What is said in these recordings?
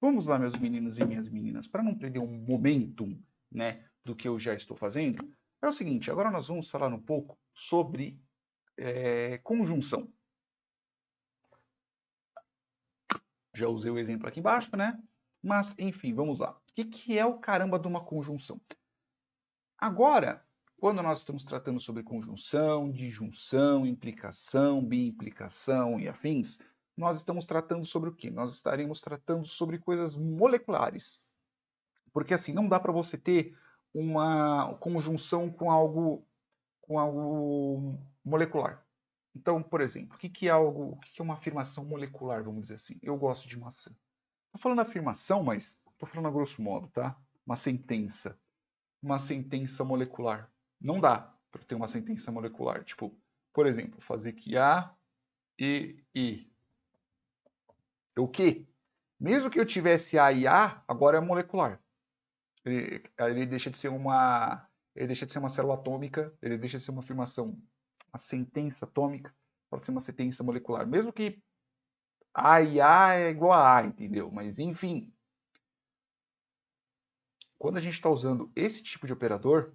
Vamos lá, meus meninos e minhas meninas, para não perder um momentum, né, do que eu já estou fazendo, é o seguinte, agora nós vamos falar um pouco sobre conjunção. Já usei o exemplo aqui embaixo, né? Mas, enfim, vamos lá. O que é o caramba de uma conjunção? Agora, quando nós estamos tratando sobre conjunção, disjunção, implicação, biimplicação e afins, nós estamos tratando sobre o quê? Nós estaremos tratando sobre coisas moleculares. Porque assim, não dá para você ter uma conjunção com algo molecular. Então, por exemplo, o que é uma afirmação molecular, vamos dizer assim? Eu gosto de maçã. Estou falando afirmação, mas estou falando a grosso modo, tá? Uma sentença molecular. Não dá para ter uma sentença molecular. Tipo, por exemplo, fazer que A e I. O quê? Mesmo que eu tivesse A e A, agora é molecular. Ele deixa de ser uma célula atômica, ele deixa de ser uma afirmação, uma sentença atômica, para ser uma sentença molecular. Mesmo que A e A é igual a A, entendeu? Mas, enfim, quando a gente está usando esse tipo de operador,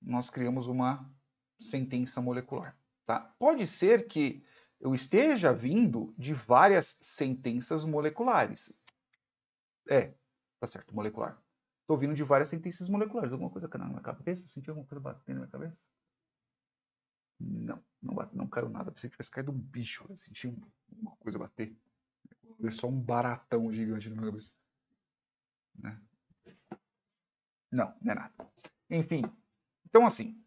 nós criamos uma sentença molecular. Tá? Pode ser que eu esteja vindo de várias sentenças moleculares. Tá certo, molecular. Estou vindo de várias sentenças moleculares. Alguma coisa caiu na minha cabeça? Eu senti alguma coisa batendo na minha cabeça? Não, não caiu nada. Pensei que tivesse caído um bicho. Eu senti uma coisa bater. Foi só um baratão gigante na minha cabeça. Né? Não, não é nada. Enfim, então assim,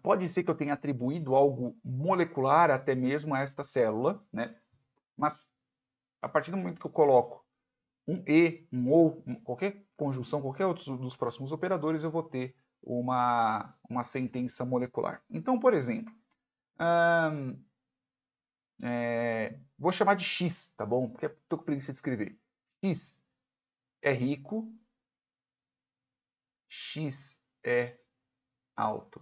pode ser que eu tenha atribuído algo molecular até mesmo a esta célula, né? Mas a partir do momento que eu coloco um e, um ou, qualquer conjunção, qualquer outro dos próximos operadores, eu vou ter uma sentença molecular. Então, por exemplo, vou chamar de X, tá bom? Porque estou com preguiça de escrever. X é rico, X é alto.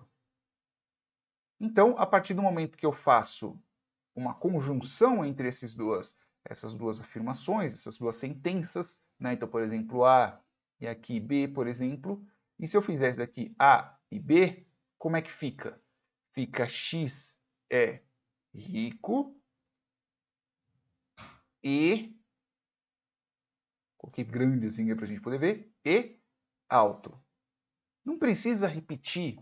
Então, a partir do momento que eu faço uma conjunção entre essas duas afirmações, essas duas sentenças, né? Então, por exemplo, A e aqui B, por exemplo, e se eu fizesse daqui A e B, como é que fica? Fica X é rico e, coloquei grande assim para a gente poder ver, e alto. Não precisa repetir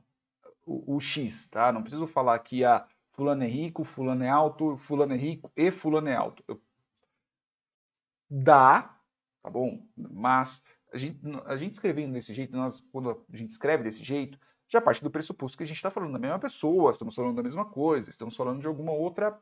o X, tá? Não preciso falar que a fulano é rico, fulano é alto, fulano é rico e fulano é alto. Dá, tá bom? Mas a gente escrevendo desse jeito, quando a gente escreve desse jeito, já parte do pressuposto que a gente está falando da mesma pessoa, estamos falando da mesma coisa, estamos falando de alguma outra,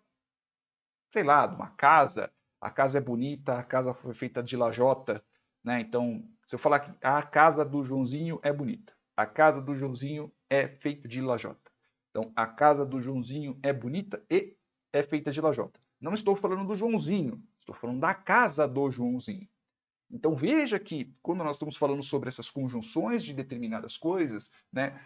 sei lá, de uma casa. A casa é bonita, a casa foi feita de lajota, né? Então, se eu falar que a casa do Joãozinho é bonita, a casa do Joãozinho é feita de lajota. Então, a casa do Joãozinho é bonita e é feita de lajota. Não estou falando do Joãozinho, estou falando da casa do Joãozinho. Então veja que quando nós estamos falando sobre essas conjunções de determinadas coisas, né,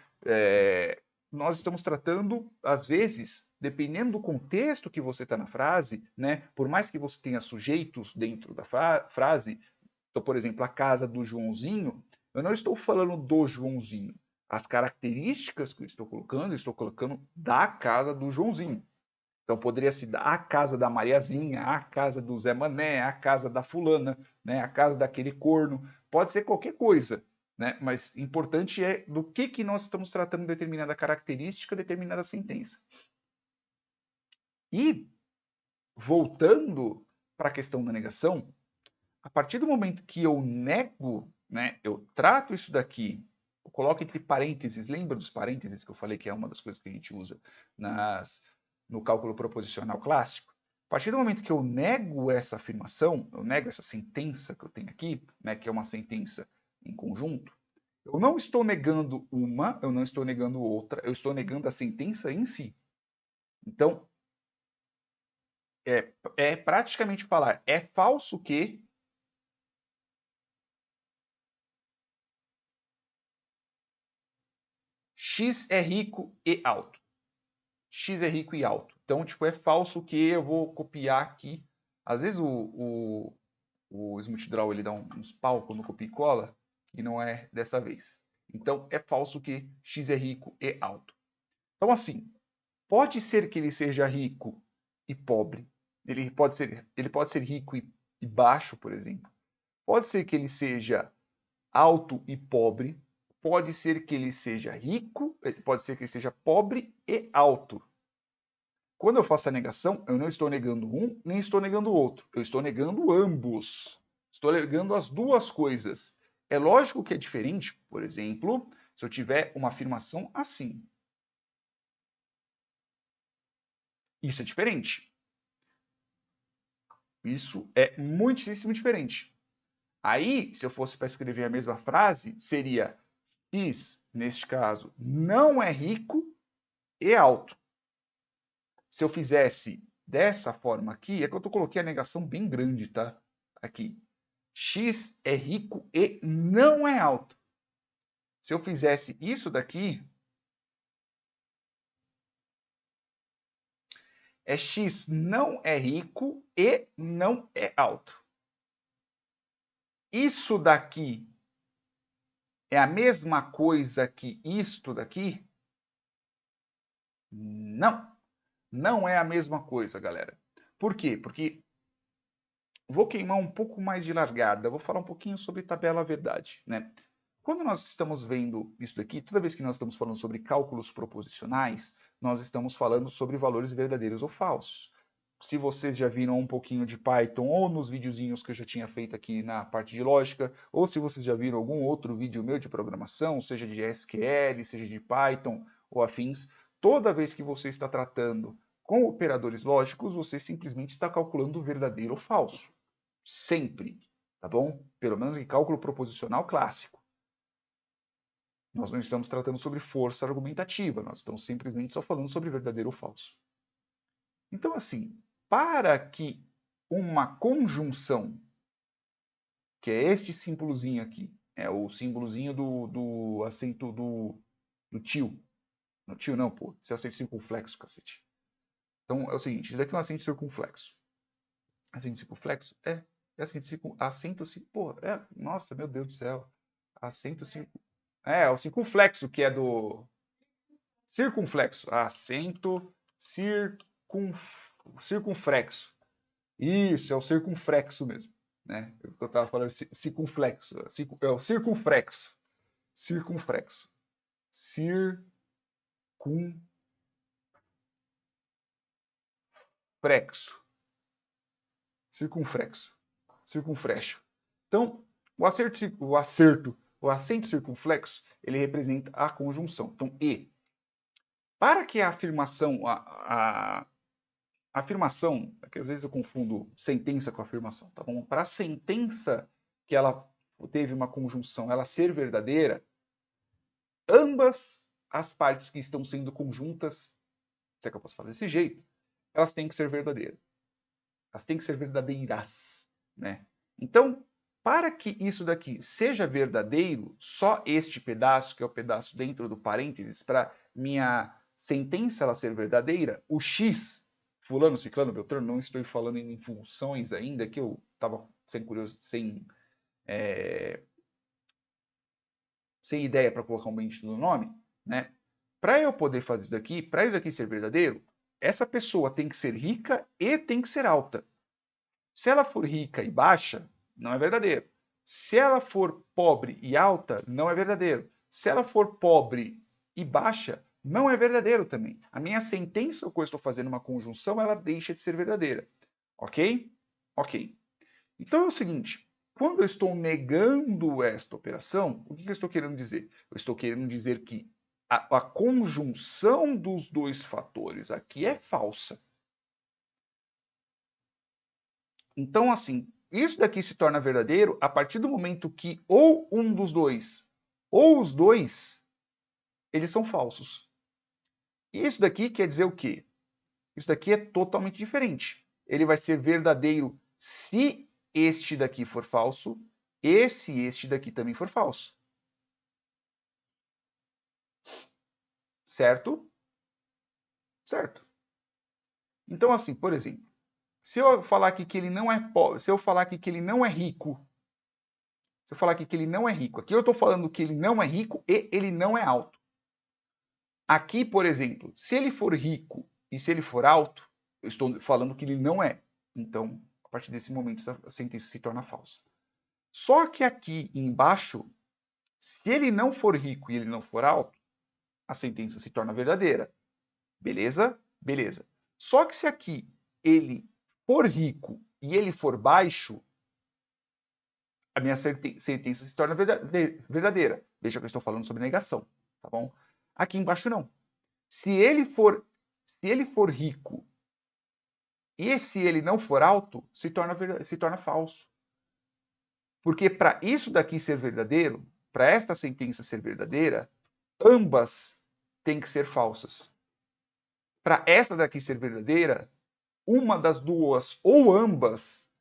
nós estamos tratando, às vezes, dependendo do contexto que você está na frase, né, por mais que você tenha sujeitos dentro da frase, então, por exemplo, a casa do Joãozinho, eu não estou falando do Joãozinho. As características que eu estou colocando da casa do Joãozinho. Então poderia ser a casa da Mariazinha, a casa do Zé Mané, a casa da fulana, né, a casa daquele corno, pode ser qualquer coisa, né? Mas importante é do que nós estamos tratando determinada característica, determinada sentença. E voltando para a questão da negação, a partir do momento que eu nego, né, eu trato isso daqui, eu coloco entre parênteses, lembra dos parênteses que eu falei que é uma das coisas que a gente usa no cálculo proposicional clássico? A partir do momento que eu nego essa afirmação, eu nego essa sentença que eu tenho aqui, né, que é uma sentença em conjunto, eu não estou negando uma, eu não estou negando outra, eu estou negando a sentença em si. Então, é praticamente falar, é falso que X é rico e alto. X é rico e alto. Então, tipo, é falso que eu vou copiar aqui. Às vezes o Smooth Draw ele dá uns pau quando copia e cola, e não é dessa vez. Então, é falso que x é rico e alto. Então, assim, pode ser que ele seja rico e pobre. Ele pode ser rico e baixo, por exemplo. Pode ser que ele seja alto e pobre. Pode ser que ele seja rico, pode ser que ele seja pobre e alto. Quando eu faço a negação, eu não estou negando um, nem estou negando o outro. Eu estou negando ambos. Estou negando as duas coisas. É lógico que é diferente, por exemplo, se eu tiver uma afirmação assim. Isso é diferente. Isso é muitíssimo diferente. Aí, se eu fosse para escrever a mesma frase, seria X, neste caso, não é rico e alto. Se eu fizesse dessa forma aqui, é que eu coloquei a negação bem grande, tá? Aqui. X é rico e não é alto. Se eu fizesse isso daqui, é X não é rico e não é alto. Isso daqui é a mesma coisa que isto daqui? Não. Não é a mesma coisa, galera. Por quê? Porque vou queimar um pouco mais de largada, vou falar um pouquinho sobre tabela verdade, né? Quando nós estamos vendo isso daqui, toda vez que nós estamos falando sobre cálculos proposicionais, nós estamos falando sobre valores verdadeiros ou falsos. Se vocês já viram um pouquinho de Python ou nos videozinhos que eu já tinha feito aqui na parte de lógica, ou se vocês já viram algum outro vídeo meu de programação, seja de SQL, seja de Python ou afins, toda vez que você está tratando com operadores lógicos, você simplesmente está calculando verdadeiro ou falso. Sempre, tá bom? Pelo menos em cálculo proposicional clássico. Nós não estamos tratando sobre força argumentativa, nós estamos simplesmente só falando sobre verdadeiro ou falso. Então, assim, para que uma conjunção, que é este símbolozinho aqui, é o símbolozinho do acento do tio. No tio não, pô, esse é o acento circunflexo, cacete. Então é o seguinte, isso daqui é um acento circunflexo. Acento circunflexo? É acento pô, nossa, meu Deus do céu. Acento circunflexo. É o circunflexo que é do circunflexo. Acento circunflexo. Isso, é o circunflexo mesmo. Né? Eu estava falando circunflexo. É o circunflexo. Circunflexo. Circunflexo. Circunflexo. Circunflexo. Então, o acento circunflexo, ele representa a conjunção. Então, e. Para que a afirmação, a afirmação, é que às vezes eu confundo sentença com afirmação, tá bom? Para a sentença que ela teve uma conjunção, ela ser verdadeira, ambas as partes que estão sendo conjuntas, se é que eu posso falar desse jeito, elas têm que ser verdadeiras. Elas têm que ser verdadeiras, né? Então, para que isso daqui seja verdadeiro, só este pedaço, que é o pedaço dentro do parênteses, para minha sentença ela ser verdadeira, o x, fulano, ciclano, beltrano, não estou falando em funções ainda, que eu estava sem ideia para colocar um bendito no nome, né? Para eu poder fazer isso daqui, para isso aqui ser verdadeiro, essa pessoa tem que ser rica e tem que ser alta. Se ela for rica e baixa, não é verdadeiro. Se ela for pobre e alta, não é verdadeiro. Se ela for pobre e baixa, não é verdadeiro também. A minha sentença, quando eu estou fazendo uma conjunção, ela deixa de ser verdadeira. Ok? Ok. Então é o seguinte, quando eu estou negando esta operação, o que eu estou querendo dizer? Eu estou querendo dizer que a conjunção dos dois fatores aqui é falsa. Então, assim, isso daqui se torna verdadeiro a partir do momento que ou um dos dois ou os dois, eles são falsos. E isso daqui quer dizer o quê? Isso daqui é totalmente diferente. Ele vai ser verdadeiro se este daqui for falso e se este daqui também for falso. Certo? Certo. Então, assim, por exemplo, Se eu falar aqui que ele não é pobre, se eu falar aqui que ele não é rico, se eu falar aqui que ele não é rico, aqui eu estou falando que ele não é rico e ele não é alto. Aqui, por exemplo, se ele for rico e se ele for alto, eu estou falando que ele não é. Então, a partir desse momento, a sentença se torna falsa. Só que aqui embaixo, se ele não for rico e ele não for alto, a sentença se torna verdadeira. Beleza? Beleza. Só que se aqui ele for rico e ele for baixo, a minha sentença se torna verdadeira. Veja que eu estou falando sobre negação, tá bom? Aqui embaixo não. Se ele for rico e se ele não for alto, se torna falso. Porque para isso daqui ser verdadeiro, para esta sentença ser verdadeira, ambas têm que ser falsas. Para esta daqui ser verdadeira, uma das duas ou ambas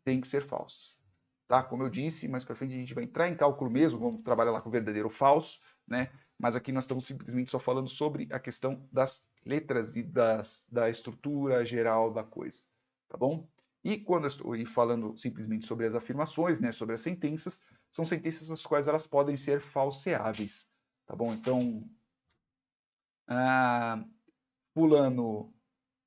tem que ser falsas. Tá? Como eu disse, mais para frente a gente vai entrar em cálculo mesmo, vamos trabalhar lá com verdadeiro ou falso, né? Mas aqui nós estamos simplesmente só falando sobre a questão das letras e da estrutura geral da coisa, tá bom? E quando eu estou falando simplesmente sobre as afirmações, né, sobre as sentenças, são sentenças as quais elas podem ser falseáveis, tá bom? Então, fulano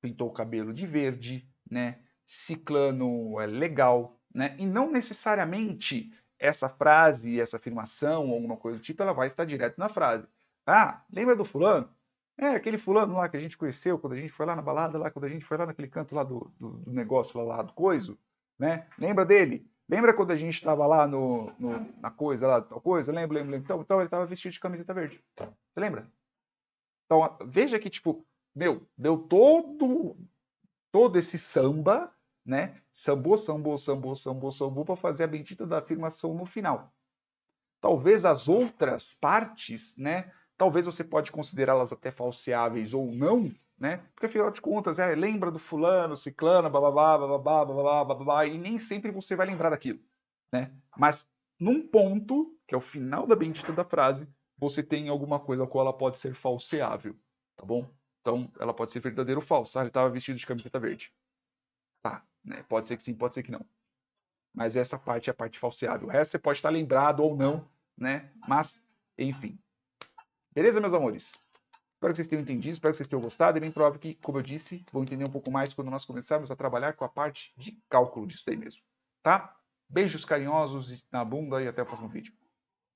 pintou o cabelo de verde, né? Ciclano é legal, né? E não necessariamente essa frase, essa afirmação ou alguma coisa do tipo, ela vai estar direto na frase. Ah, lembra do fulano? É, aquele fulano lá que a gente conheceu quando a gente foi lá na balada, lá quando a gente foi lá naquele canto lá do negócio lá do coiso, né? Lembra dele? Lembra quando a gente estava lá na coisa lá, tal coisa? Lembra. Então ele estava vestido de camiseta verde. Você lembra? Então, veja que, tipo, deu todo esse samba, né? Sambou para fazer a bendita da afirmação no final. Talvez as outras partes, né? Talvez você pode considerá-las até falseáveis ou não, né? Porque afinal de contas, lembra do fulano, ciclano, bababá, e nem sempre você vai lembrar daquilo, né? Mas num ponto, que é o final da bendita da frase, você tem alguma coisa a qual ela pode ser falseável, tá bom? Então, ela pode ser verdadeira ou falsa. Ele estava vestido de camiseta verde. Tá, né? Pode ser que sim, pode ser que não. Mas essa parte é a parte falseável. O resto você pode estar lembrado ou não, né? Mas, enfim. Beleza, meus amores? Espero que vocês tenham entendido, espero que vocês tenham gostado. É bem provável que, como eu disse, vão entender um pouco mais quando nós começarmos a trabalhar com a parte de cálculo disso daí mesmo. Tá? Beijos carinhosos na bunda e até o próximo vídeo.